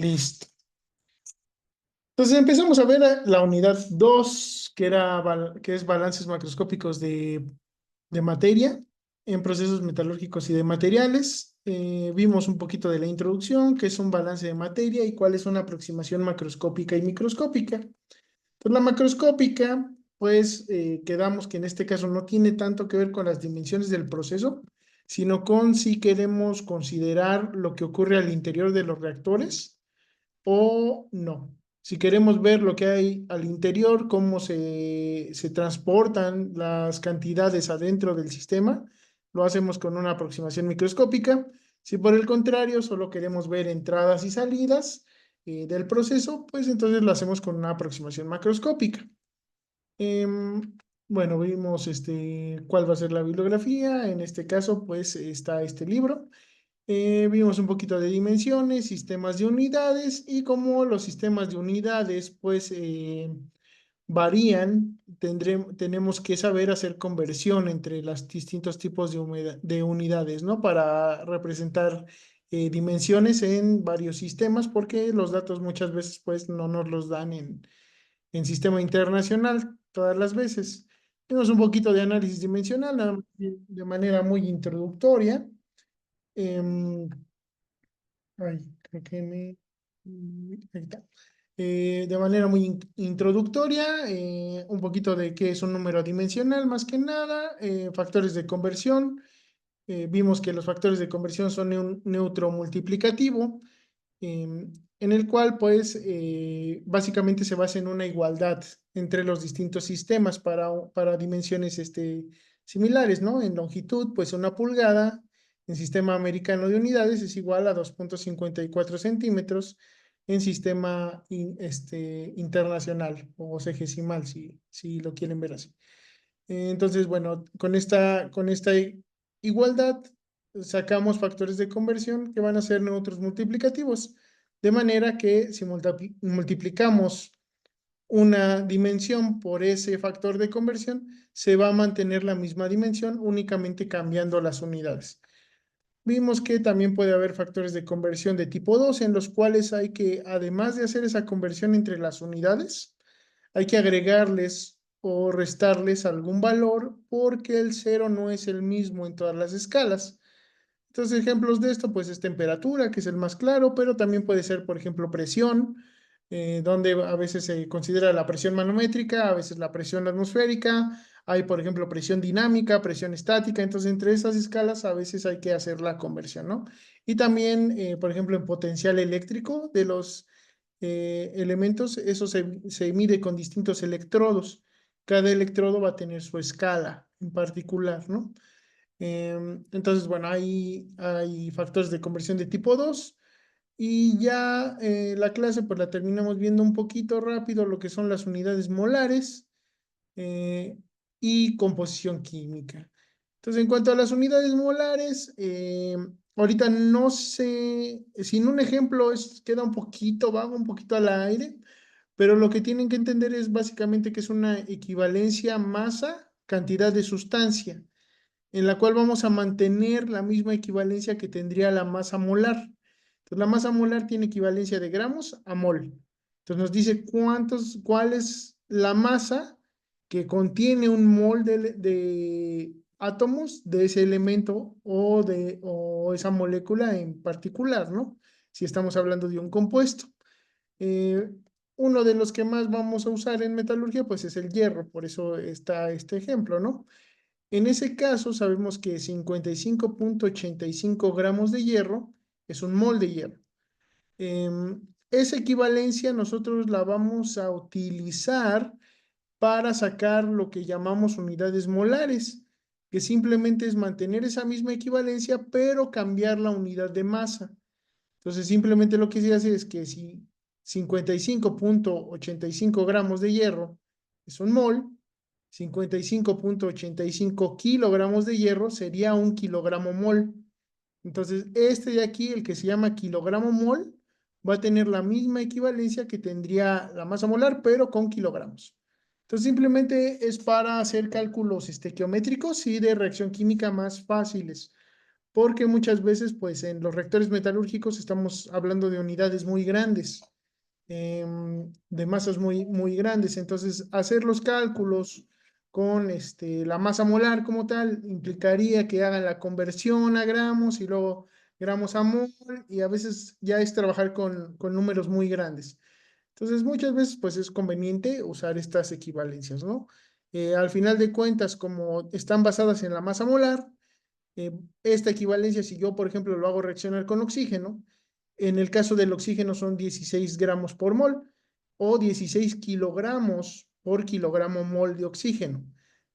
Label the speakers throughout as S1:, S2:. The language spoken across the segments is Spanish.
S1: Listo. Entonces empezamos a ver la unidad 2 que es balances macroscópicos de materia en procesos metalúrgicos y de materiales. Vimos un poquito de la introducción, que es un balance de materia y cuál es una aproximación macroscópica y microscópica. Entonces, la macroscópica, pues quedamos que en este caso no tiene tanto que ver con las dimensiones del proceso, sino con si queremos considerar lo que ocurre al interior de los reactores o no. Si queremos ver lo que hay al interior, cómo se transportan las cantidades adentro del sistema, lo hacemos con una aproximación microscópica. Si por el contrario solo queremos ver entradas y salidas del proceso, pues entonces lo hacemos con una aproximación macroscópica. Bueno, vimos cuál va a ser la bibliografía. En este caso, pues está este libro. Vimos un poquito de dimensiones, sistemas de unidades y cómo los sistemas de unidades pues varían. Tenemos que saber hacer conversión entre los distintos tipos de unidades, ¿no? Para representar dimensiones en varios sistemas porque los datos muchas veces pues no nos los dan en sistema internacional todas las veces. Vimos un poquito de análisis dimensional de manera muy introductoria. Em, creo que ahí está. De manera muy introductoria, un poquito de qué es un número dimensional, más que nada, factores de conversión. Vimos que los factores de conversión son un neutro multiplicativo, en el cual, pues, básicamente se basa en una igualdad entre los distintos sistemas para dimensiones similares, ¿no? En longitud, pues una pulgada en sistema americano de unidades es igual a 2,54 centímetros en sistema internacional o sexagesimal, si lo quieren ver así. Entonces, bueno, con esta igualdad sacamos factores de conversión que van a ser neutros multiplicativos, de manera que si multiplicamos una dimensión por ese factor de conversión, se va a mantener la misma dimensión únicamente cambiando las unidades. Vimos que también puede haber factores de conversión de tipo 2 en los cuales hay que, además de hacer esa conversión entre las unidades, hay que agregarles o restarles algún valor porque el cero no es el mismo en todas las escalas. Entonces, ejemplos de esto, pues es temperatura, que es el más claro, pero también puede ser, por ejemplo, presión, donde a veces se considera la presión manométrica, a veces la presión atmosférica, hay, por ejemplo, presión dinámica, presión estática, entonces entre esas escalas a veces hay que hacer la conversión, ¿no? Y también, por ejemplo, en potencial eléctrico de los elementos, eso se mide con distintos electrodos. Cada electrodo va a tener su escala en particular, ¿no? Entonces, bueno, hay factores de conversión de tipo 2 y ya la clase pues la terminamos viendo un poquito rápido lo que son las unidades molares eh, y composición química. Entonces, en cuanto a las unidades molares, ahorita no sé, sin un ejemplo queda un poquito vago, un poquito al aire, pero lo que tienen que entender es básicamente que es una equivalencia masa, cantidad de sustancia en la cual vamos a mantener la misma equivalencia que tendría la masa molar. Entonces, la masa molar tiene equivalencia de gramos a mol. Entonces, nos dice cuál es la masa que contiene un mol de átomos de ese elemento o esa molécula en particular, ¿no? Si estamos hablando de un compuesto. Eh, Uno de los que más vamos a usar en metalurgia, pues es el hierro, por eso está este ejemplo, ¿no? En ese caso, sabemos que 55,85 gramos de hierro es un mol de hierro. Esa equivalencia nosotros la vamos a utilizar para sacar lo que llamamos unidades molares, que simplemente es mantener esa misma equivalencia, pero cambiar la unidad de masa. Entonces, simplemente lo que se hace es que si 55,85 gramos de hierro es un mol, 55,85 kilogramos de hierro sería un kilogramo mol. Entonces, este de aquí, el que se llama kilogramo mol, va a tener la misma equivalencia que tendría la masa molar, pero con kilogramos. Entonces, simplemente es para hacer cálculos estequiométricos y de reacción química más fáciles. porque muchas veces, pues en los reactores metalúrgicos estamos hablando de unidades muy grandes, de masas muy grandes. Entonces, hacer los cálculos con la masa molar como tal implicaría que hagan la conversión a gramos y luego gramos a mol, y a veces ya es trabajar con números muy grandes. Entonces, muchas veces, pues es conveniente usar estas equivalencias, ¿no? Al final de cuentas, como están basadas en la masa molar, esta equivalencia, si yo, por ejemplo, lo hago reaccionar con oxígeno, en el caso del oxígeno son 16 gramos por mol o 16 kilogramos por kilogramo mol de oxígeno.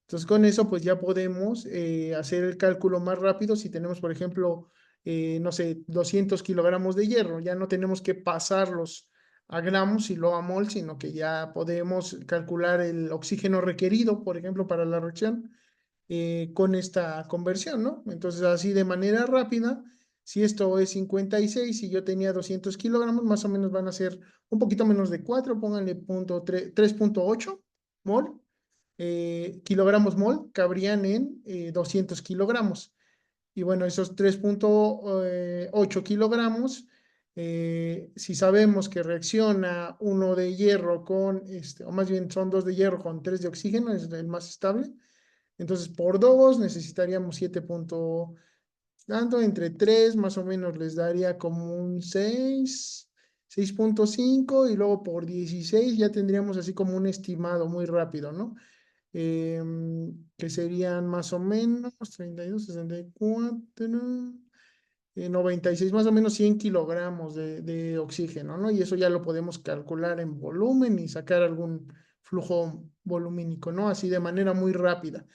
S1: Entonces, con eso, pues ya podemos hacer el cálculo más rápido si tenemos, por ejemplo, no sé, 200 kilogramos de hierro. Ya no tenemos que pasarlos a gramos y luego a mol, sino que ya podemos calcular el oxígeno requerido, por ejemplo, para la reacción con esta conversión, ¿no? Entonces, así de manera rápida, si esto es 56 y yo tenía 200 kilogramos, más o menos van a ser un poquito menos de 4, pónganle 3.8 mol, kilogramos mol, cabrían en 200 kilogramos. Y bueno, esos 3.8 kilogramos, si sabemos que reacciona uno de hierro con, o más bien son dos de hierro con tres de oxígeno, es el más estable. Entonces, por 2 necesitaríamos 7 tanto, entre 3 más o menos les daría como un 6.5, y luego por 16 ya tendríamos así como un estimado muy rápido, ¿no? Que serían más o menos 32, 64, 96, más o menos 100 kilogramos de oxígeno, ¿no? Y eso ya lo podemos calcular en volumen y sacar algún flujo volumínico, ¿no? Así de manera muy rápida.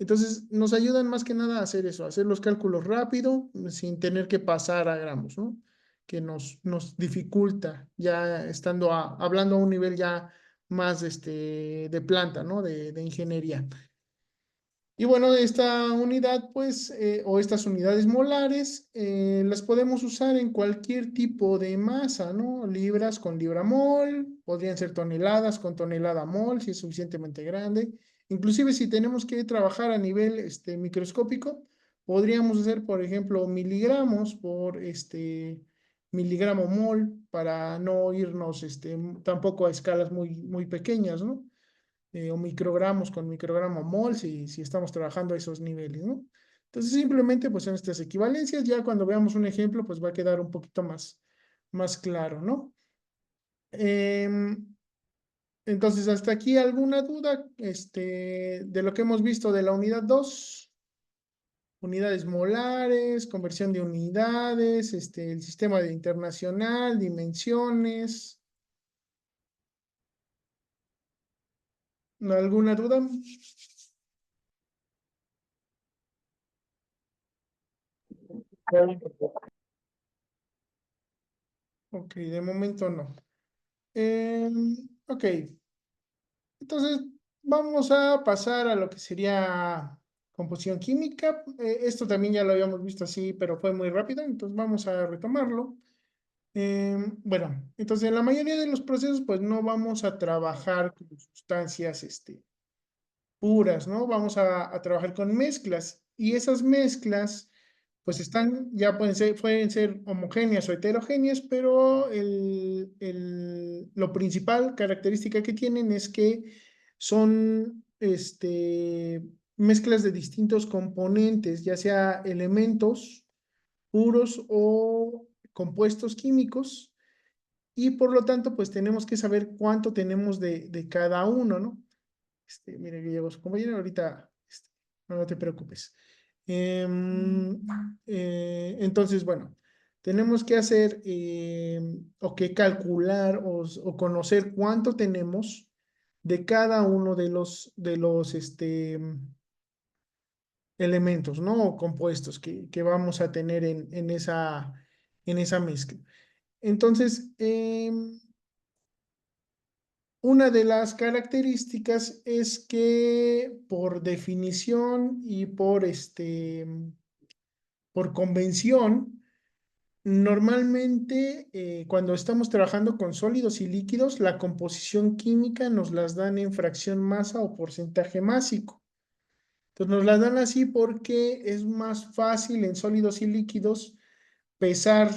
S1: Entonces, nos ayudan más que nada a hacer eso, a hacer los cálculos rápido, sin tener que pasar a gramos, ¿no? Que nos dificulta ya estando hablando a un nivel ya más de planta, ¿no? De ingeniería. Y bueno, esta unidad, pues, o estas unidades molares, las podemos usar en cualquier tipo de masa, ¿no? Libras con libra mol, podrían ser toneladas con tonelada mol, si es suficientemente grande. Inclusive si tenemos que trabajar a nivel microscópico, podríamos hacer, por ejemplo, miligramos por miligramo mol para no irnos tampoco a escalas muy pequeñas, ¿no? O microgramos con microgramo mol si estamos trabajando a esos niveles, ¿no? Entonces simplemente pues son estas equivalencias, ya cuando veamos un ejemplo pues va a quedar un poquito más claro, ¿no? Entonces hasta aquí alguna duda de lo que hemos visto de la unidad 2, unidades molares, conversión de unidades, el sistema de internacional, dimensiones, ¿alguna duda? Ok, de momento no. Ok, entonces vamos a pasar a lo que sería composición química. Esto también ya lo habíamos visto así, pero fue muy rápido, entonces vamos a retomarlo. Bueno, entonces en la mayoría de los procesos pues no vamos a trabajar con sustancias puras, ¿no? Vamos a trabajar con mezclas, y esas mezclas pues ya pueden ser homogéneas o heterogéneas, pero lo principal característica que tienen es que son mezclas de distintos componentes, ya sea elementos puros o compuestos químicos, y por lo tanto pues tenemos que saber cuánto tenemos de cada uno, ¿no? Mire que llegó su compañero, ahorita, no te preocupes. Em, entonces, bueno, tenemos que hacer o que calcular o conocer cuánto tenemos de cada uno de los elementos, ¿no? O compuestos que vamos a tener en esa mezcla. Entonces, una de las características es que por definición y por convención, normalmente cuando estamos trabajando con sólidos y líquidos, la composición química nos las dan en fracción masa o porcentaje másico. Entonces nos las dan así porque es más fácil en sólidos y líquidos pesar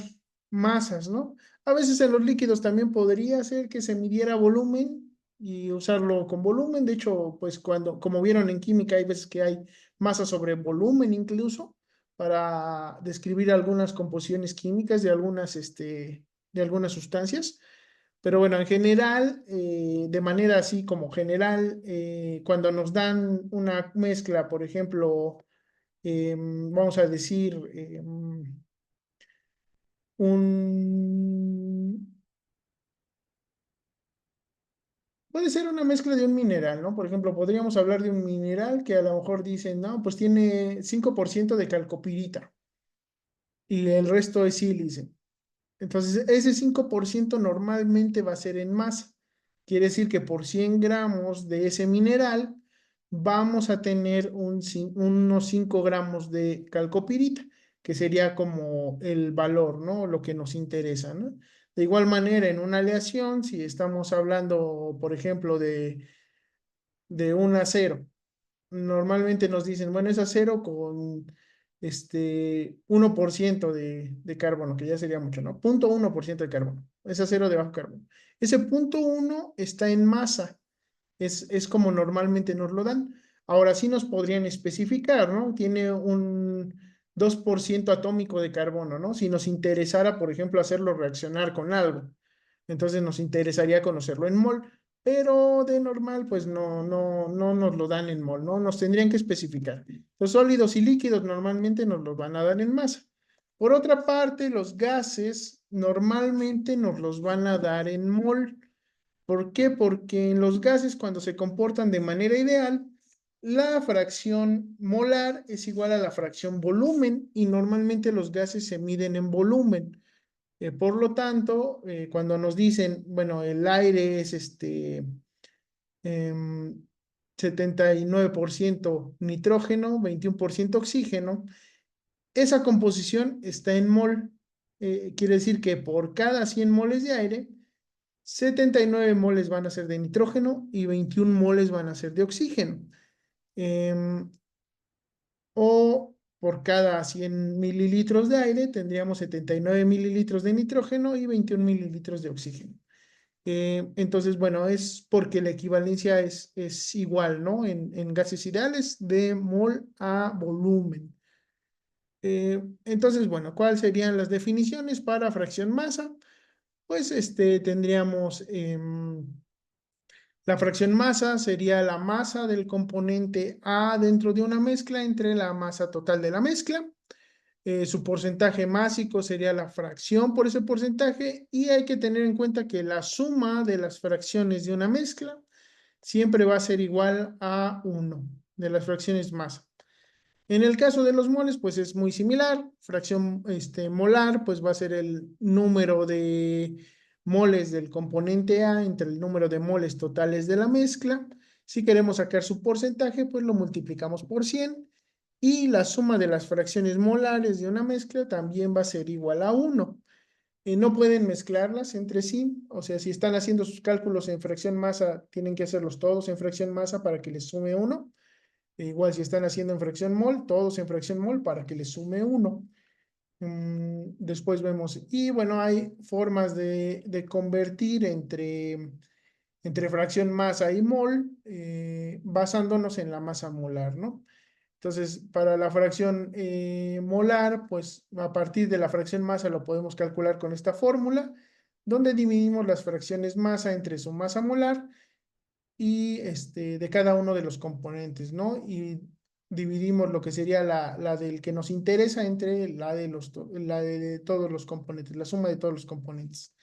S1: masas, ¿no? A veces en los líquidos también podría ser que se midiera volumen y usarlo con volumen. De hecho, pues cuando, como vieron en química, hay veces que hay masa sobre volumen incluso para describir algunas composiciones químicas de algunas sustancias. Pero bueno, en general, de manera así como general, cuando nos dan una mezcla, por ejemplo, vamos a decir, un, puede ser una mezcla de un mineral, ¿no? Por ejemplo, podríamos hablar de un mineral que a lo mejor dicen, no, pues tiene 5% de calcopirita y el resto es sílice. Entonces, ese 5% normalmente va a ser en masa. Quiere decir que por 100 gramos de ese mineral vamos a tener unos 5 gramos de calcopirita, que sería como el valor, ¿no? Lo que nos interesa, ¿no? De igual manera, en una aleación, si estamos hablando, por ejemplo, de un acero, normalmente nos dicen, bueno, es acero con 1% de carbono, que ya sería mucho, ¿no? 0,1% de carbono. Es acero de bajo carbono. Ese 0,1 está en masa. Es como normalmente nos lo dan. Ahora sí nos podrían especificar, ¿no? Tiene un 2% atómico de carbono, ¿no? Si nos interesara, por ejemplo, hacerlo reaccionar con algo. Entonces nos interesaría conocerlo en mol, pero de normal, pues no nos lo dan en mol, ¿no? Nos tendrían que especificar. Los sólidos y líquidos normalmente nos los van a dar en masa. Por otra parte, los gases normalmente nos los van a dar en mol. ¿Por qué? Porque en los gases, cuando se comportan de manera ideal, la fracción molar es igual a la fracción volumen y normalmente los gases se miden en volumen. Por lo tanto, cuando nos dicen, bueno, el aire es em, 79% nitrógeno, 21% oxígeno, esa composición está en mol. Quiere decir que por cada 100 moles de aire, 79 moles van a ser de nitrógeno y 21 moles van a ser de oxígeno. Em, o por cada 100 mililitros de aire tendríamos 79 mililitros de nitrógeno y 21 mililitros de oxígeno. Entonces, bueno, es porque la equivalencia es igual, ¿no? En gases ideales de mol a volumen. Entonces, bueno, ¿cuáles serían las definiciones para fracción masa? Pues tendríamos la fracción masa sería la masa del componente A dentro de una mezcla entre la masa total de la mezcla. Su porcentaje másico sería la fracción por ese porcentaje y hay que tener en cuenta que la suma de las fracciones de una mezcla siempre va a ser igual a 1 de las fracciones masa. En el caso de los moles, pues es muy similar. Fracción molar, pues va a ser el número de moles del componente A entre el número de moles totales de la mezcla. Si queremos sacar su porcentaje, pues lo multiplicamos por 100 y la suma de las fracciones molares de una mezcla también va a ser igual a 1. No pueden mezclarlas entre sí, o sea, si están haciendo sus cálculos en fracción masa, tienen que hacerlos todos en fracción masa para que les sume 1. Igual si están haciendo en fracción mol, todos en fracción mol para que les sume 1. Después vemos, y bueno, hay formas de convertir entre fracción masa y mol basándonos en la masa molar, ¿no? Entonces, para la fracción molar, pues a partir de la fracción masa lo podemos calcular con esta fórmula, donde dividimos las fracciones masa entre su masa molar y de cada uno de los componentes, ¿no? Y dividimos lo que sería la del que nos interesa entre la de todos los componentes, la suma de todos los componentes.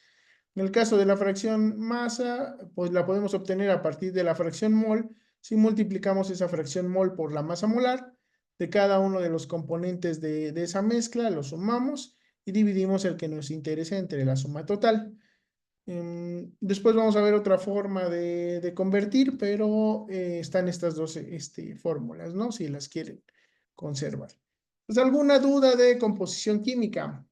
S1: En el caso de la fracción masa, pues la podemos obtener a partir de la fracción mol si multiplicamos esa fracción mol por la masa molar de cada uno de los componentes de esa mezcla, lo sumamos y dividimos el que nos interesa entre la suma total. Después vamos a ver otra forma de convertir, pero están estas dos fórmulas, ¿no? Si las quieren conservar. Pues, ¿alguna duda de composición química?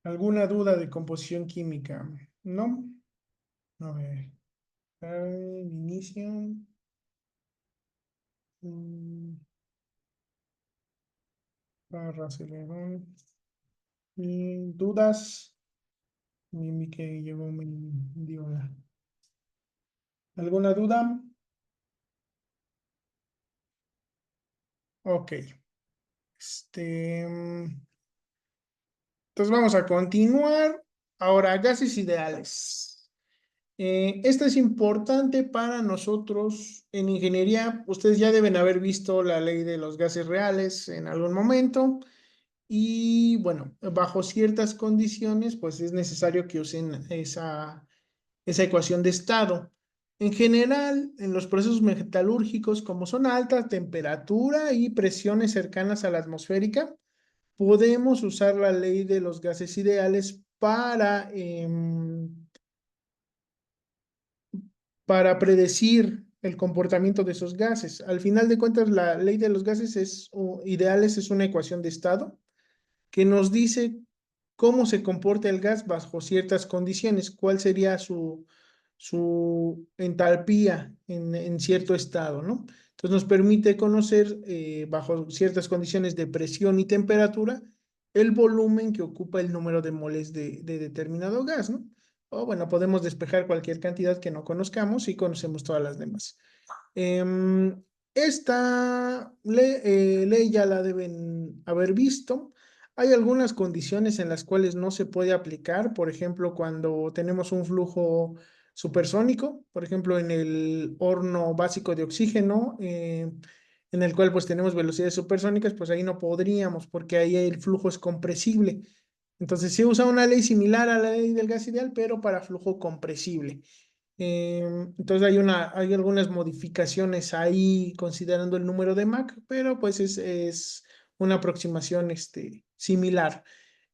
S1: ¿Alguna duda de composición química? ¿No? A ver, inicio. mm, Barra acelerón. ¿Dudas? Mi que llegó me dio ¿Alguna duda? Ok. Entonces vamos a continuar. Ahora, gases ideales. Esto es importante para nosotros en ingeniería. Ustedes ya deben haber visto la ley de los gases reales en algún momento. Y bueno, bajo ciertas condiciones, pues es necesario que usen esa ecuación de estado. En general, en los procesos metalúrgicos, como son alta temperatura y presiones cercanas a la atmosférica, podemos usar la ley de los gases ideales para predecir el comportamiento de esos gases. Al final de cuentas, la ley de los gases ideales es una ecuación de estado que nos dice cómo se comporta el gas bajo ciertas condiciones, cuál sería su entalpía en cierto estado, ¿no? Entonces nos permite conocer bajo ciertas condiciones de presión y temperatura el volumen que ocupa el número de moles de determinado gas, ¿no? O bueno, podemos despejar cualquier cantidad que no conozcamos y conocemos todas las demás. Esta ley ya la deben haber visto. Hay algunas condiciones en las cuales no se puede aplicar, por ejemplo, cuando tenemos un flujo supersónico, por ejemplo, en el horno básico de oxígeno, en el cual pues tenemos velocidades supersónicas, pues ahí no podríamos, porque ahí el flujo es compresible. Entonces se usa una ley similar a la ley del gas ideal, pero para flujo compresible. Entonces hay algunas modificaciones ahí considerando el número de Mach, pero pues es una aproximación similar.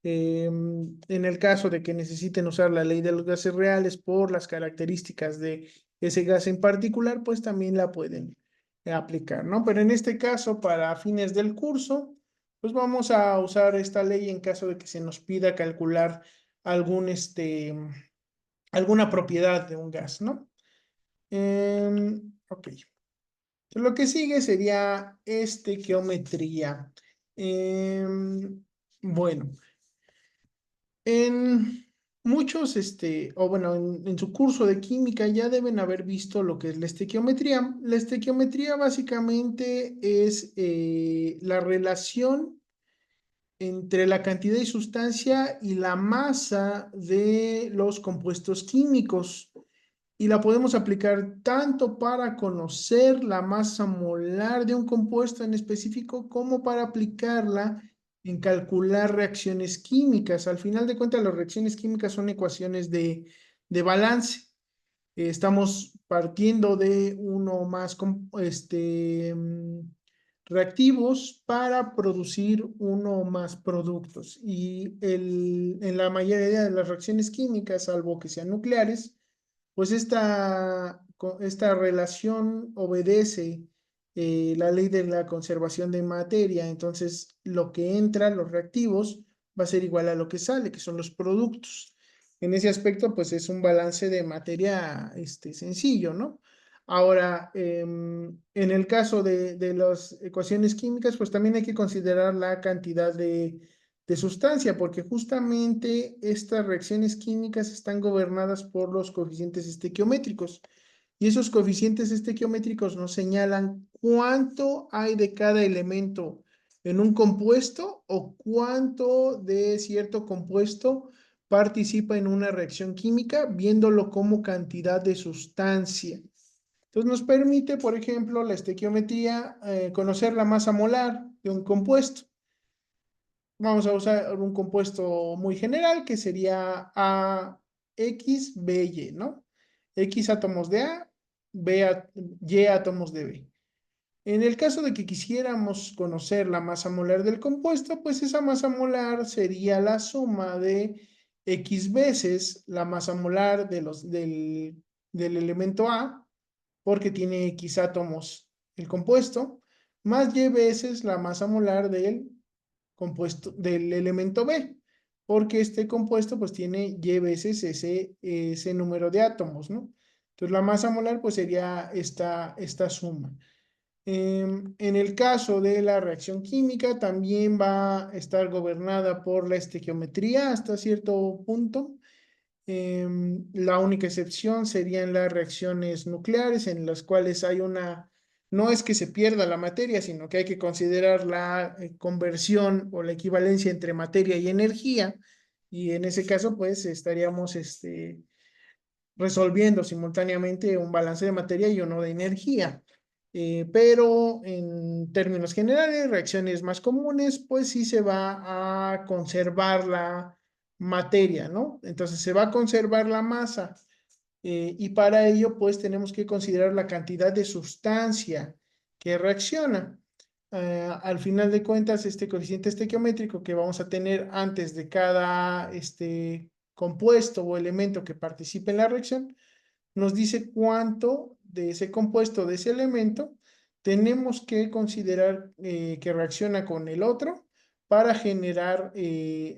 S1: En el caso de que necesiten usar la ley de los gases reales por las características de ese gas en particular, pues también la pueden aplicar, ¿no? Pero en este caso, para fines del curso, pues vamos a usar esta ley en caso de que se nos pida calcular algún, alguna propiedad de un gas, ¿no? Ok. Lo que sigue sería estequiometría. Bueno, en muchos, o bueno, en su curso de química ya deben haber visto lo que es la estequiometría. La estequiometría básicamente es la relación entre la cantidad de sustancia y la masa de los compuestos químicos y la podemos aplicar tanto para conocer la masa molar de un compuesto en específico como para aplicarla en calcular reacciones químicas. Al final de cuentas, las reacciones químicas son ecuaciones de balance. Estamos partiendo de uno más reactivos para producir uno más productos. Y en la mayoría de las reacciones químicas, salvo que sean nucleares, pues esta relación obedece la ley de la conservación de materia. Entonces, lo que entra, los reactivos, va a ser igual a lo que sale, que son los productos. En ese aspecto, pues es un balance de materia sencillo, ¿no? Ahora, en el caso de las ecuaciones químicas, pues también hay que considerar la cantidad de sustancia, porque justamente estas reacciones químicas están gobernadas por los coeficientes estequiométricos. Y esos coeficientes estequiométricos nos señalan cuánto hay de cada elemento en un compuesto o cuánto de cierto compuesto participa en una reacción química, viéndolo como cantidad de sustancia. Entonces nos permite, por ejemplo, la estequiometría, conocer la masa molar de un compuesto. Vamos a usar un compuesto muy general que sería A, X, B, Y, ¿no? X átomos de A, Y átomos de B. En el caso de que quisiéramos conocer la masa molar del compuesto, pues esa masa molar sería la suma de X veces la masa molar del elemento A, porque tiene X átomos el compuesto, más Y veces la masa molar del compuesto del elemento B. porque este compuesto pues tiene Y veces ese número de átomos, ¿no? Entonces la masa molar pues sería esta suma. En el caso de la reacción química, también va a estar gobernada por la estequiometría hasta cierto punto. La única excepción serían las reacciones nucleares, en las cuales hay no es que se pierda la materia, sino que hay que considerar la conversión o la equivalencia entre materia y energía. Y en ese caso, pues estaríamos resolviendo simultáneamente un balance de materia y uno de energía. Pero en términos generales, reacciones más comunes, pues sí se va a conservar la materia, ¿no? Entonces se va a conservar la masa y para ello, pues tenemos que considerar la cantidad de sustancia que reacciona. Al final de cuentas, este coeficiente estequiométrico que vamos a tener antes de cada compuesto o elemento que participe en la reacción, nos dice cuánto de ese compuesto, de ese elemento, tenemos que considerar que reacciona con el otro para generar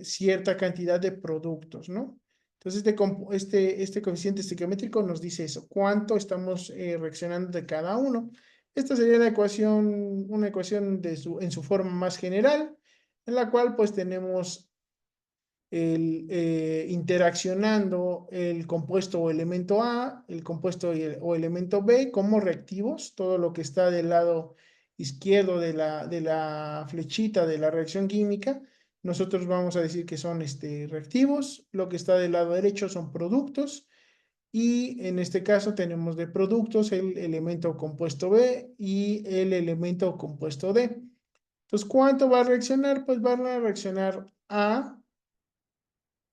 S1: cierta cantidad de productos, ¿no? Entonces, este coeficiente estequiométrico nos dice eso, cuánto estamos reaccionando de cada uno. Esta sería la ecuación, una ecuación en su forma más general, en la cual pues tenemos interaccionando el compuesto o elemento A, el compuesto o elemento B como reactivos, todo lo que está del lado izquierdo de la flechita de la reacción química, nosotros vamos a decir que son reactivos, lo que está del lado derecho son productos, y en este caso tenemos de productos el elemento compuesto B y el elemento compuesto D. Entonces, ¿cuánto va a reaccionar? Pues van a reaccionar A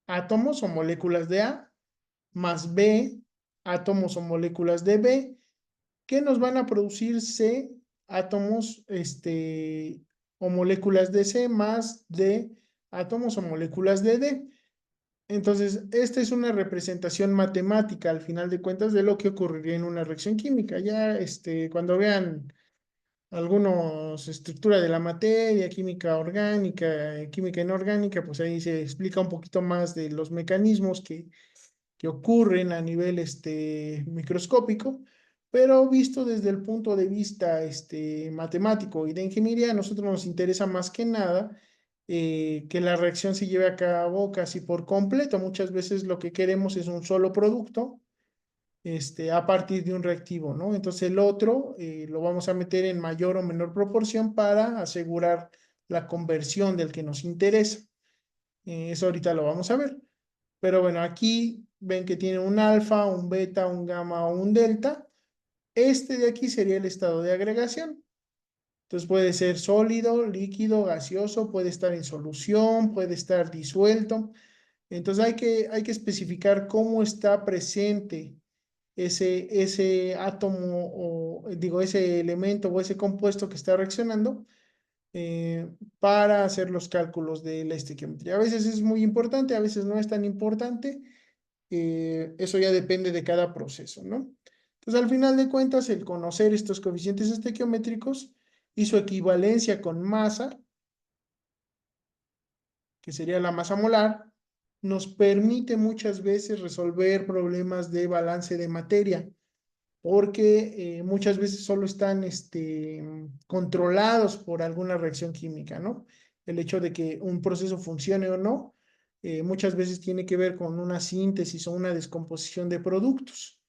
S1: átomos o moléculas de A, más B, átomos o moléculas de B, que nos van a producir C, átomos o moléculas de C, más D, átomos o moléculas de D. Entonces, esta es una representación matemática, al final de cuentas, de lo que ocurriría en una reacción química. Ya cuando vean algunos estructura de la materia, química orgánica, química inorgánica, pues ahí se explica un poquito más de los mecanismos que ocurren a nivel microscópico, pero visto desde el punto de vista matemático y de ingeniería, a nosotros nos interesa más que nada que la reacción se lleve a cabo casi por completo. Muchas veces lo que queremos es un solo producto a partir de un reactivo, ¿no? Entonces el otro lo vamos a meter en mayor o menor proporción para asegurar la conversión del que nos interesa. Eso ahorita lo vamos a ver. Pero bueno, aquí ven que tiene un alfa, un beta, un gamma o un delta. Este de aquí sería el estado de agregación. Entonces puede ser sólido, líquido, gaseoso, puede estar en solución, puede estar disuelto. Entonces hay que especificar cómo está presente ese átomo o digo ese elemento o ese compuesto que está reaccionando para hacer los cálculos de la estequiometría. A veces es muy importante, a veces no es tan importante. Eso ya depende de cada proceso, ¿no? Entonces, al final de cuentas, el conocer estos coeficientes estequiométricos y su equivalencia con masa, que sería la masa molar, nos permite muchas veces resolver problemas de balance de materia, porque muchas veces solo están controlados por alguna reacción química, ¿no? El hecho de que un proceso funcione o no, muchas veces tiene que ver con una síntesis o una descomposición de productos.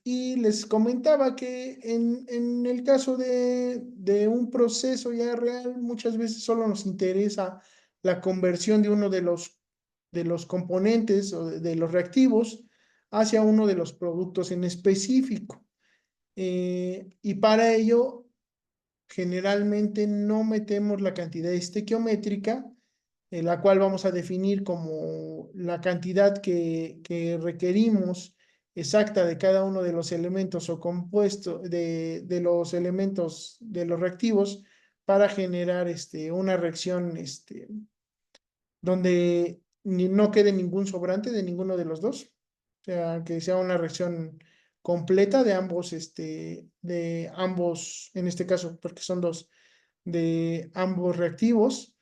S1: Y les comentaba que en el caso de un proceso ya real, muchas veces solo nos interesa la conversión de uno de los componentes o de los reactivos hacia uno de los productos en específico. Y para ello, generalmente no metemos la cantidad estequiométrica, la cual vamos a definir como la cantidad que requerimos exacta de cada uno de los elementos o compuestos de los elementos de los reactivos para generar una reacción donde no quede ningún sobrante de ninguno de los dos. O sea, que sea una reacción completa de ambos, en este caso, porque son dos, de ambos reactivos,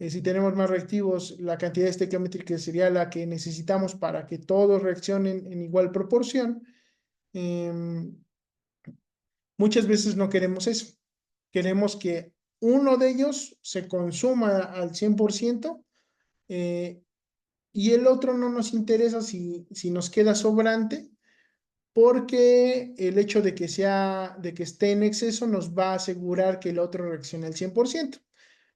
S1: Si tenemos más reactivos, la cantidad estequiométrica sería la que necesitamos para que todos reaccionen en igual proporción. Em, Muchas veces no queremos eso. Queremos que uno de ellos se consuma al 100%, eh, y el otro no nos interesa si nos queda sobrante, porque el hecho de que esté en exceso nos va a asegurar que el otro reaccione al 100%.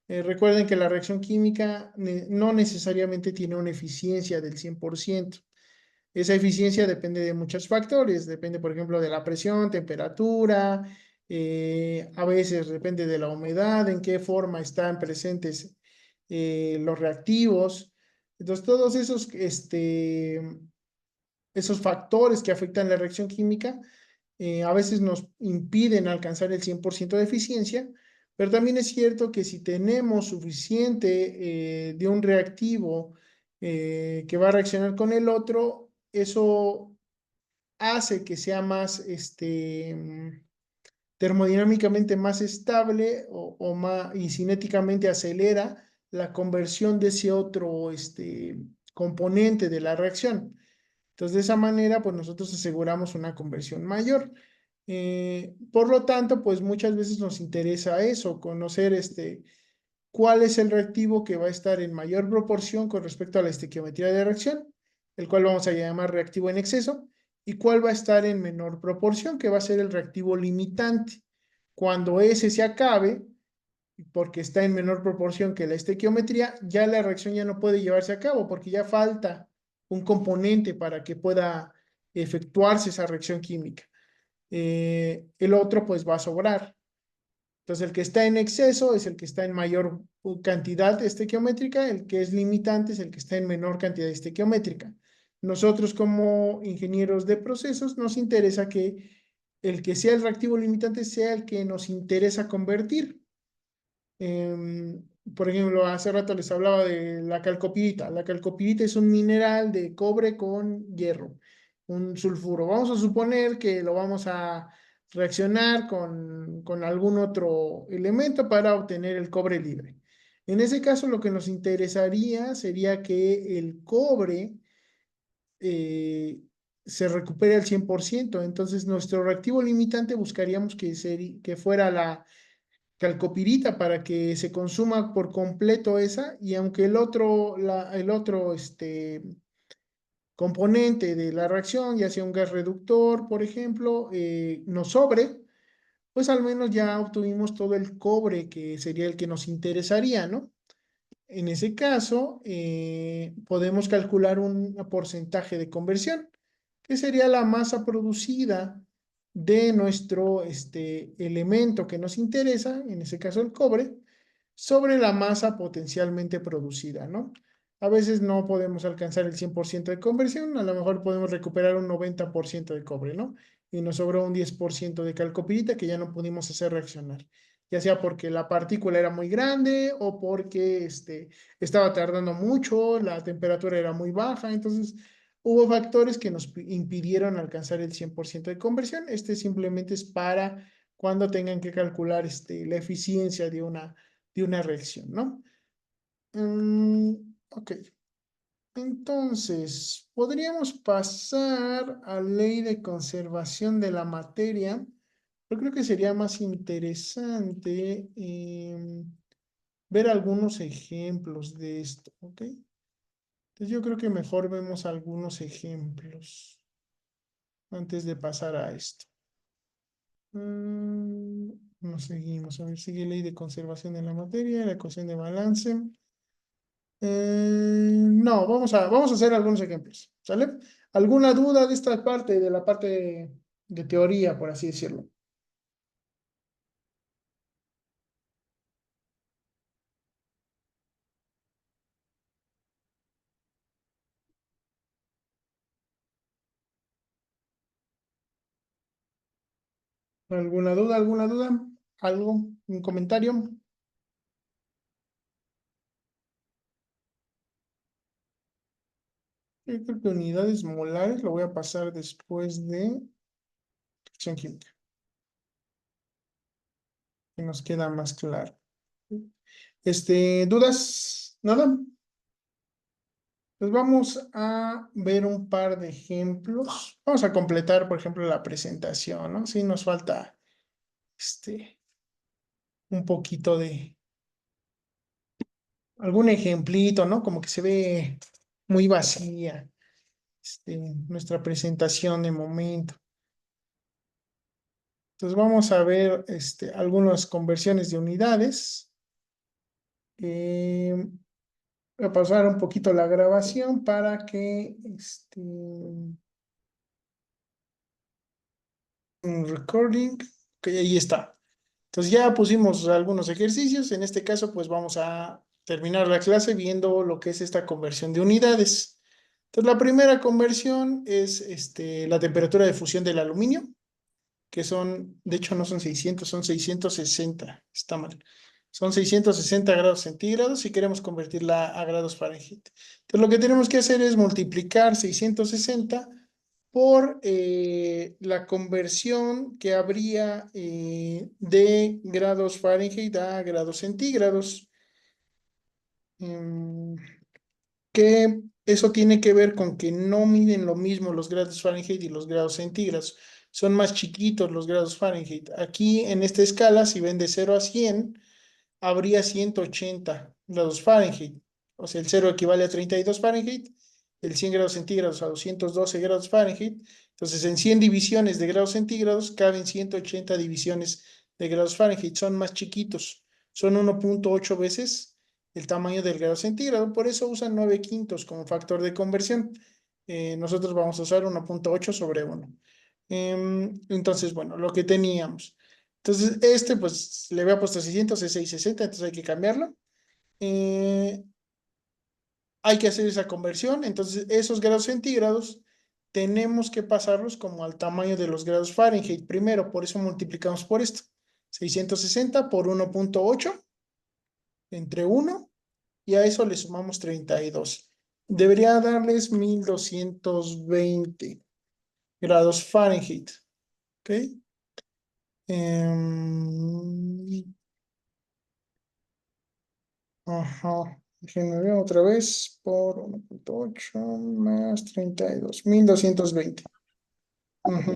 S1: Recuerden que la reacción química no necesariamente tiene una eficiencia del 100%. Esa eficiencia depende de muchos factores, depende, por ejemplo, de la presión, temperatura, a veces depende de la humedad, en qué forma están presentes los reactivos. Entonces, todos esos factores que afectan la reacción química a veces nos impiden alcanzar el 100% de eficiencia, pero también es cierto que si tenemos suficiente de un reactivo que va a reaccionar con el otro, eso hace que sea más termodinámicamente más estable y cinéticamente acelera la conversión de ese otro componente de la reacción. Entonces, de esa manera, pues nosotros aseguramos una conversión mayor. Por lo tanto, pues muchas veces nos interesa eso, conocer cuál es el reactivo que va a estar en mayor proporción con respecto a la estequiometría de reacción, el cual vamos a llamar reactivo en exceso, y cuál va a estar en menor proporción, que va a ser el reactivo limitante. Cuando ese se acabe, porque está en menor proporción que la estequiometría, ya la reacción ya no puede llevarse a cabo, porque ya falta un componente para que pueda efectuarse esa reacción química. El otro pues va a sobrar. Entonces el que está en exceso es el que está en mayor cantidad estequiométrica, el que es limitante es el que está en menor cantidad estequiométrica. Nosotros como ingenieros de procesos nos interesa que el que sea el reactivo limitante sea el que nos interesa convertir. Por ejemplo, hace rato les hablaba de la calcopirita. La calcopirita es un mineral de cobre con hierro, un sulfuro. Vamos a suponer que lo vamos a reaccionar con algún otro elemento para obtener el cobre libre. En ese caso, lo que nos interesaría sería que el cobre eh, se recupere al 100%. Entonces, nuestro reactivo limitante buscaríamos que fuera la calcopirita para que se consuma por completo esa, y aunque el otro componente de la reacción, ya sea un gas reductor, por ejemplo, nos sobre, pues al menos ya obtuvimos todo el cobre que sería el que nos interesaría, ¿no? En ese caso, podemos calcular un porcentaje de conversión, que sería la masa producida de nuestro elemento que nos interesa, en ese caso el cobre, sobre la masa potencialmente producida, ¿no? A veces no podemos alcanzar el 100% de conversión, a lo mejor podemos recuperar un 90% de cobre, ¿no? Y nos sobró un 10% de calcopirita que ya no pudimos hacer reaccionar, ya sea porque la partícula era muy grande o porque estaba tardando mucho, la temperatura era muy baja, entonces hubo factores que nos impidieron alcanzar el 100% de conversión. Simplemente es para cuando tengan que calcular la eficiencia de una reacción, ¿no? Ok, entonces podríamos pasar a ley de conservación de la materia. Yo creo que sería más interesante ver algunos ejemplos de esto, ¿ok? Entonces yo creo que mejor vemos algunos ejemplos antes de pasar a esto. Nos seguimos, a ver, sigue ley de conservación de la materia, la ecuación de balance. No, vamos a hacer algunos ejemplos, ¿sale? ¿Alguna duda de esta parte, de la parte de teoría, por así decirlo? ¿Alguna duda, alguna duda? ¿Algo? ¿Un comentario? Yo creo que unidades molares lo voy a pasar después de reacción química, que nos queda más claro. ¿Dudas? ¿Nada? Pues vamos a ver un par de ejemplos. Vamos a completar, por ejemplo, la presentación, ¿no? Sí, nos falta este, un poquito de algún ejemplito, ¿no? Como que se ve muy vacía, nuestra presentación de momento. Entonces vamos a ver algunas conversiones de unidades. Voy a pasar un poquito la grabación para que un recording. Ok, ahí está. Entonces ya pusimos algunos ejercicios. En este caso, pues vamos a terminar la clase viendo lo que es esta conversión de unidades. Entonces, la primera conversión es la temperatura de fusión del aluminio, que son, de hecho no son 600, son 660. Está mal. Son 660 grados centígrados y queremos convertirla a grados Fahrenheit. Entonces, lo que tenemos que hacer es multiplicar 660 por la conversión que habría de grados Fahrenheit a grados centígrados. Em, que eso tiene que ver con que no miden lo mismo los grados Fahrenheit y los grados centígrados. Son más chiquitos los grados Fahrenheit. Aquí en esta escala, si ven de 0 a 100, habría 180 grados Fahrenheit. O sea, el 0 equivale a 32 Fahrenheit, el 100 grados centígrados a 212 grados Fahrenheit. Entonces, en 100 divisiones de grados centígrados caben 180 divisiones de grados Fahrenheit. Son más chiquitos. Son 1.8 veces el tamaño del grado centígrado. Por eso usan 9 quintos como factor de conversión. Nosotros vamos a usar 1.8 sobre 1. Entonces, bueno, lo que teníamos. Entonces, pues, le había puesto 600, es 660, entonces hay que cambiarlo. Hay que hacer esa conversión. Entonces, esos grados centígrados tenemos que pasarlos como al tamaño de los grados Fahrenheit primero. Por eso multiplicamos por esto. 660 por 1.8 entre 1 y a eso le sumamos 32. Debería darles 1220 grados Fahrenheit. ¿Ok? Ajá. Déjenme ver otra vez por 1.8 más 32. 1220. Ujú.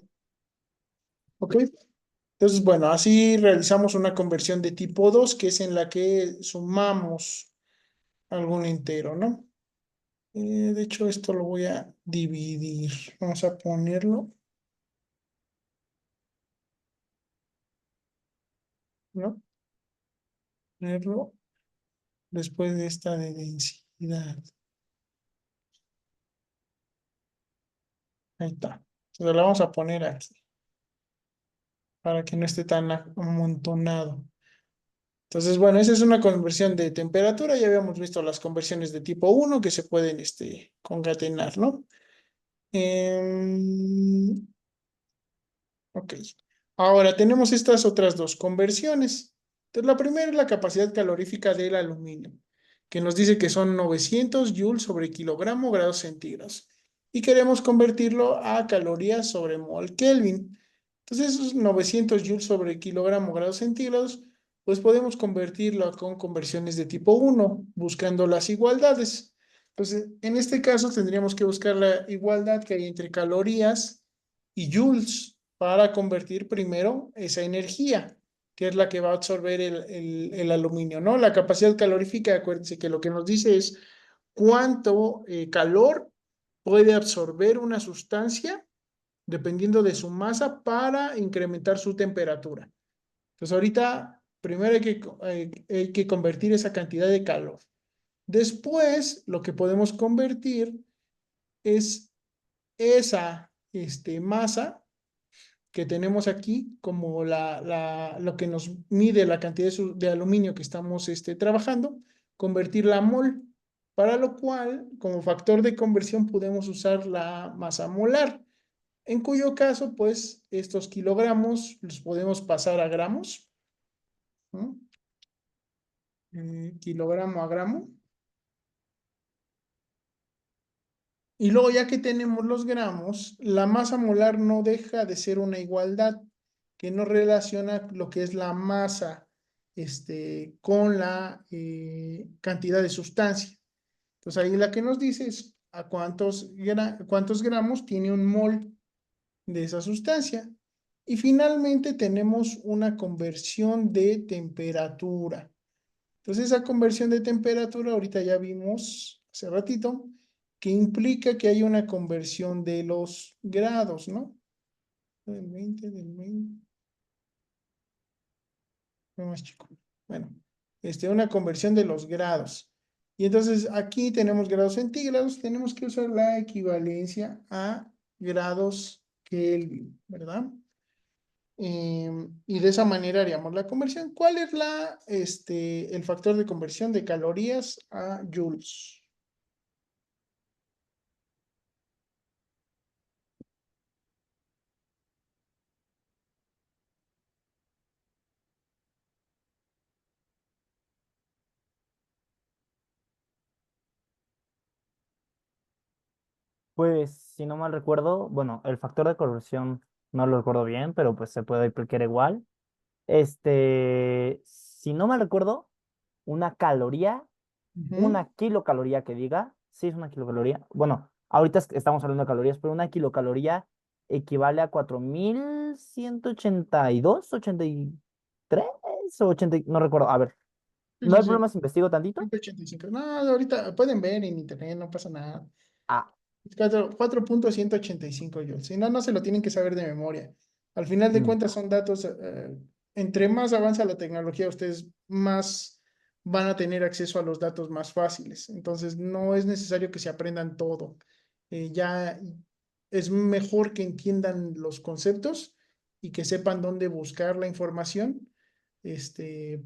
S1: Ok. Entonces, bueno, así realizamos una conversión de tipo 2, que es en la que sumamos algún entero, ¿no? De hecho, esto lo voy a dividir. Vamos a ponerlo, ¿no? Ponerlo después de esta de densidad. Ahí está. Entonces, la vamos a poner aquí para que no esté tan amontonado. Entonces, bueno, esa es una conversión de temperatura. Ya habíamos visto las conversiones de tipo 1 que se pueden concatenar, ¿no? Em, ok. Ahora tenemos estas otras dos conversiones. Entonces, la primera es la capacidad calorífica del aluminio, que nos dice que son 900 joules sobre kilogramo grados centígrados. Y queremos convertirlo a calorías sobre mol Kelvin. Entonces, esos 900 joules sobre kilogramo grados centígrados, pues podemos convertirlo con conversiones de tipo 1, buscando las igualdades. Entonces, en este caso tendríamos que buscar la igualdad que hay entre calorías y joules para convertir primero esa energía, que es la que va a absorber el aluminio, ¿no? La capacidad calorífica, acuérdense que lo que nos dice es cuánto calor puede absorber una sustancia dependiendo de su masa para incrementar su temperatura. Entonces ahorita primero hay que convertir esa cantidad de calor. Después lo que podemos convertir es esa masa que tenemos aquí como lo que nos mide la cantidad de aluminio que estamos trabajando, convertirla a mol, para lo cual como factor de conversión podemos usar la masa molar, en cuyo caso pues estos kilogramos los podemos pasar a gramos, ¿no? Kilogramo a gramo. Y luego, ya que tenemos los gramos, la masa molar no deja de ser una igualdad que nos relaciona lo que es la masa con la cantidad de sustancia. Entonces ahí la que nos dice es a cuántos gramos tiene un mol de esa sustancia. Y finalmente tenemos una conversión de temperatura. Entonces esa conversión de temperatura, ahorita ya vimos hace ratito, que implica que hay una conversión de los grados, ¿no? Del 20, no más chico. Bueno, una conversión de los grados. Y entonces aquí tenemos grados centígrados, tenemos que usar la equivalencia a grados Kelvin, ¿verdad? Y de esa manera haríamos la conversión. ¿Cuál es el factor de conversión de calorías a joules?
S2: Pues, si no mal recuerdo, bueno, el factor de conversión no lo recuerdo bien, pero pues se puede aplicar igual. Si no mal recuerdo, una caloría,
S1: Ujú.
S2: una kilocaloría que diga, sí es una kilocaloría. Bueno, ahorita estamos hablando de calorías, pero una kilocaloría equivale a 4182, 83 o 80, no recuerdo. A ver,
S1: Sí,
S2: no
S1: sí,
S2: hay
S1: sí.
S2: problema si investigo tantito.
S1: 185. No, ahorita pueden ver en internet, no pasa nada.
S2: Ah,
S1: 4.185 joules. Si no, no se lo tienen que saber de memoria. Al final de
S2: mm,
S1: cuentas son datos, entre más avanza la tecnología, ustedes más van a tener acceso a los datos más fáciles. Entonces, no es necesario que se aprendan todo. Ya es mejor que entiendan los conceptos y que sepan dónde buscar la información, este,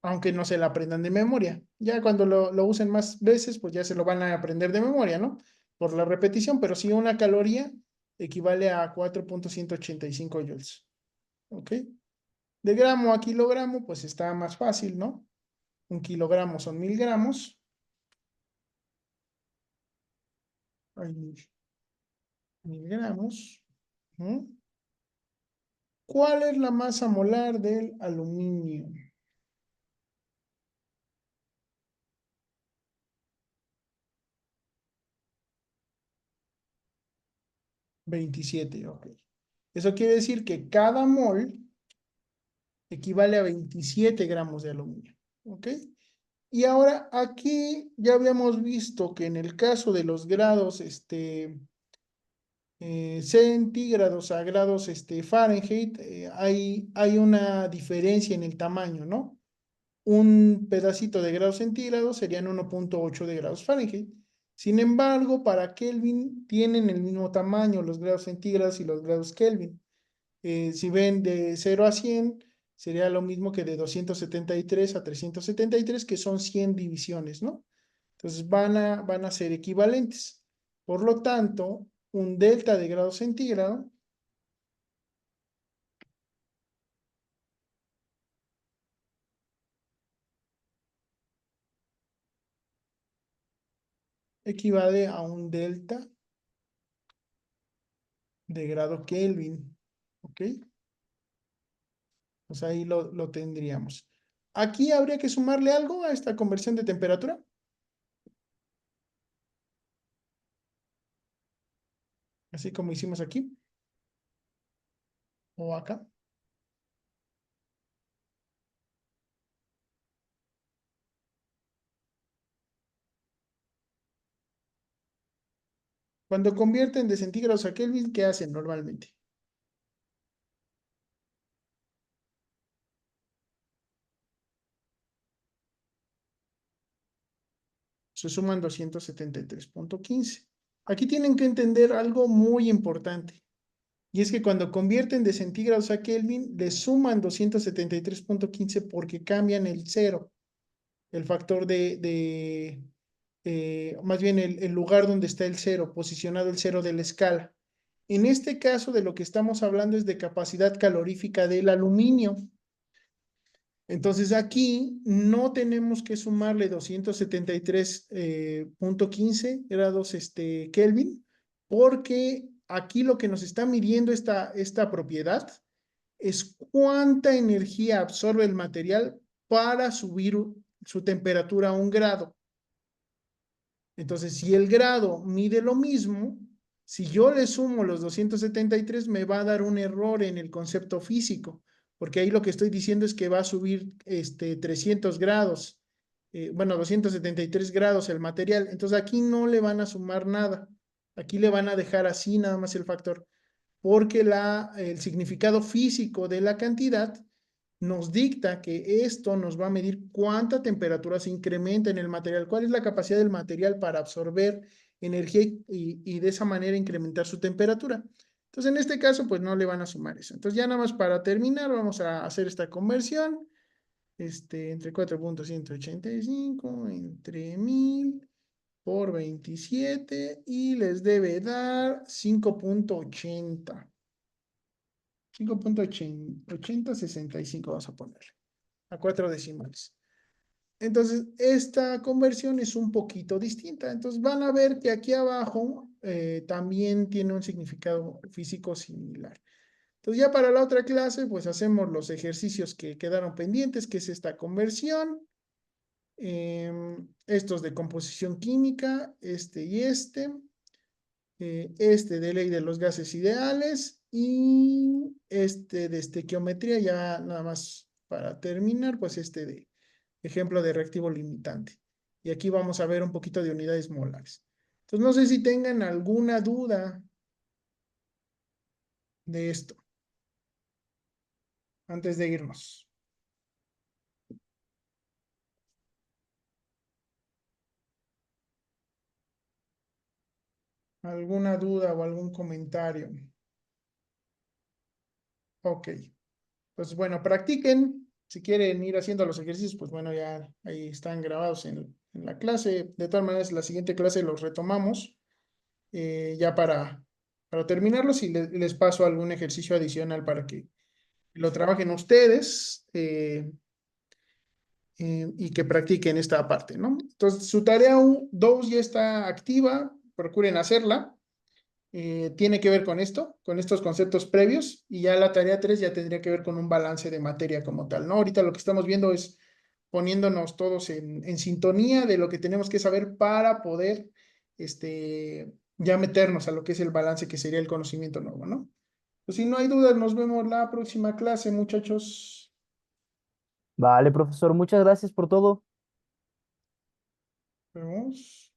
S1: aunque no se la aprendan de memoria. Ya cuando lo usen más veces, pues ya se lo van a aprender de memoria, ¿no? Por la repetición, pero sí una caloría equivale a 4.185 joules, ¿ok? De gramo a kilogramo, pues está más fácil, ¿no? Un kilogramo son 1.000 gramos. Hay 1.000 gramos. ¿Mm? ¿Cuál es la masa molar del aluminio? 27, ok. Eso quiere decir que cada mol equivale a 27 gramos de aluminio, ¿ok? Y ahora aquí ya habíamos visto que en el caso de los grados centígrados a grados Fahrenheit, hay una diferencia en el tamaño, ¿no? Un pedacito de grados centígrados serían 1.8 de grados Fahrenheit. Sin embargo, para Kelvin tienen el mismo tamaño los grados centígrados y los grados Kelvin. Si ven de 0 a 100 sería lo mismo que de 273 a 373, que son 100 divisiones, ¿no? Entonces van a ser equivalentes. Por lo tanto, un delta de grado centígrado equivale a un delta de grado Kelvin, ¿ok? Pues ahí lo tendríamos. Aquí habría que sumarle algo a esta conversión de temperatura, así como hicimos aquí o acá. Cuando convierten de centígrados a Kelvin, ¿qué hacen normalmente? Se suman 273.15. Aquí tienen que entender algo muy importante. Y es que cuando convierten de centígrados a Kelvin, le suman 273.15 porque cambian el cero, el factor más bien el lugar donde está el cero, posicionado el cero de la escala. En este caso, de lo que estamos hablando es de capacidad calorífica del aluminio. Entonces aquí no tenemos que sumarle 273.15 grados Kelvin, porque aquí lo que nos está midiendo esta propiedad es cuánta energía absorbe el material para subir su temperatura a 1 grado. Entonces, si el grado mide lo mismo, si yo le sumo los 273, me va a dar un error en el concepto físico, porque ahí lo que estoy diciendo es que va a subir 300 grados, bueno, 273 grados el material. Entonces, aquí no le van a sumar nada. Aquí le van a dejar así nada más el factor, porque el significado físico de la cantidad nos dicta que esto nos va a medir cuánta temperatura se incrementa en el material, cuál es la capacidad del material para absorber energía y de esa manera incrementar su temperatura. Entonces, en este caso, pues no le van a sumar eso. Entonces, ya nada más para terminar, vamos a hacer esta conversión. Entre 4.185 entre 1000 por 27 y les debe dar 5.80. 5.8065 vamos a ponerle a 4 decimales. Entonces, esta conversión es un poquito distinta. Entonces, van a ver que aquí abajo también tiene un significado físico similar. Entonces, ya para la otra clase, pues hacemos los ejercicios que quedaron pendientes, que es esta conversión, estos de composición química, y este de ley de los gases ideales y este de estequiometría, ya nada más para terminar, pues este de ejemplo de reactivo limitante. Y aquí vamos a ver un poquito de unidades molares. Entonces, no sé si tengan alguna duda de esto antes de irnos. ¿Alguna duda o algún comentario? Ok. Pues bueno, practiquen. Si quieren ir haciendo los ejercicios, pues bueno, ya ahí están grabados en la clase. De todas maneras, la siguiente clase los retomamos ya para terminarlos y les paso algún ejercicio adicional para que lo trabajen ustedes y que practiquen esta parte, ¿no? Entonces, su tarea 2 ya está activa, procuren hacerla. Tiene que ver con esto, con estos conceptos previos, y ya la tarea 3 ya tendría que ver con un balance de materia como tal, ¿no? Ahorita lo que estamos viendo es poniéndonos todos en sintonía de lo que tenemos que saber para poder, ya meternos a lo que es el balance, que sería el conocimiento nuevo, ¿no? Pues si no hay dudas, nos vemos la próxima clase, muchachos.
S2: Vale, profesor, muchas gracias por todo.
S1: Nos vemos.